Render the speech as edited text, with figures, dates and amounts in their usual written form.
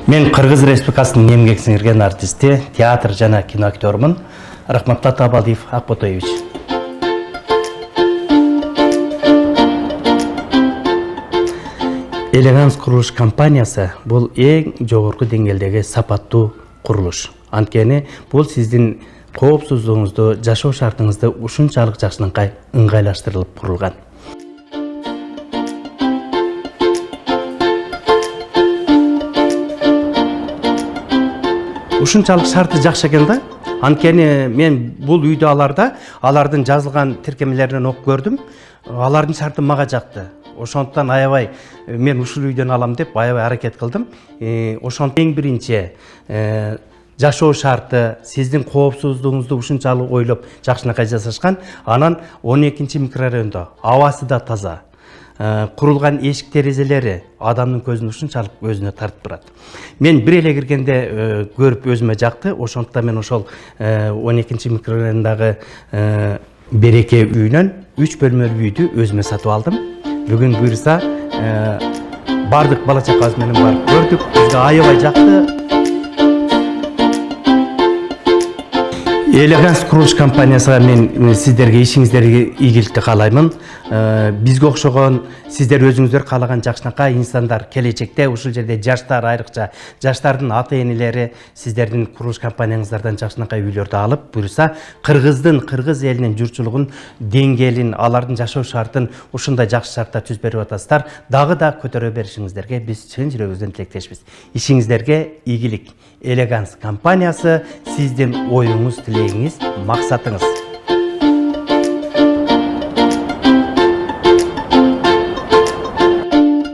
Мен Кыргыз Республикасынын эмгек сиңирген артисти, театр жана кино актёрмун. Рахматулла Табалдиев Акботоевич. Элеганс курулуш компаниясы бул эң жогорку деңгээлдеги сапаттуу курулуш. Анткени бул сиздин коопсуздугуңузду, жашоо шартыңызды ушунчалык жакшынакай ыңгайлаштырылып курулган. Ушунчалык шарты жакшы экен да. Анткени мен бул үйдө алардын жазылган тиркемелеринен окуп көрдүм. Алардын шарты мага жакты. Ошондуктан аябай мен ушул үйдөн алам деп аябай аракет кылдым. Ошондуктан эң биринчи жашоо шарты, сиздин коопсуздугуңузду ушунчалык ойлоп жакшынакай жасашкан. Анан 12 микрорайондо абасы да таза. Курулган эшик терезелери адамдын көзүн ушунчалык өзүнө тартып турат. Мен бир эле киргенде көрүп өзүмө жакты. Ошондуктан мен ошол 12 микрорайондогу Береке үйүнөн 3 бөлмөлүү үйдү өзүмө сатып алдым. Бүгүн буйрса бардык бала чакабыз менен барып көрдүк. Бизге аябай жакты. Элеганс курулуш компаниясына мен сиздерге ишиңиздерге ийгиликти каалаймын. Бизге окшогон сиздер өзүңүздөр каалаган жакшынакай инсандар келечекте ушул жерде жаштар, айрыкча жаштардын ата-энелери сиздердин курулуш компанияңыздардан жакшынакай үйлөрдү алып, буюрса кыргыз элинин журтчулугун деңгээлин, алардын жашоо шартын ушундай жакшы шартта түзүп берип атасыздар. Дагы да көтөрө беришиңиздерге биз чын жүрөгүбүздөн тилектешпиз. Ишиңиздерге ийгилик. Элеганс компаниясы сиздин оюңуз, тилегиңиз, максатыңыз.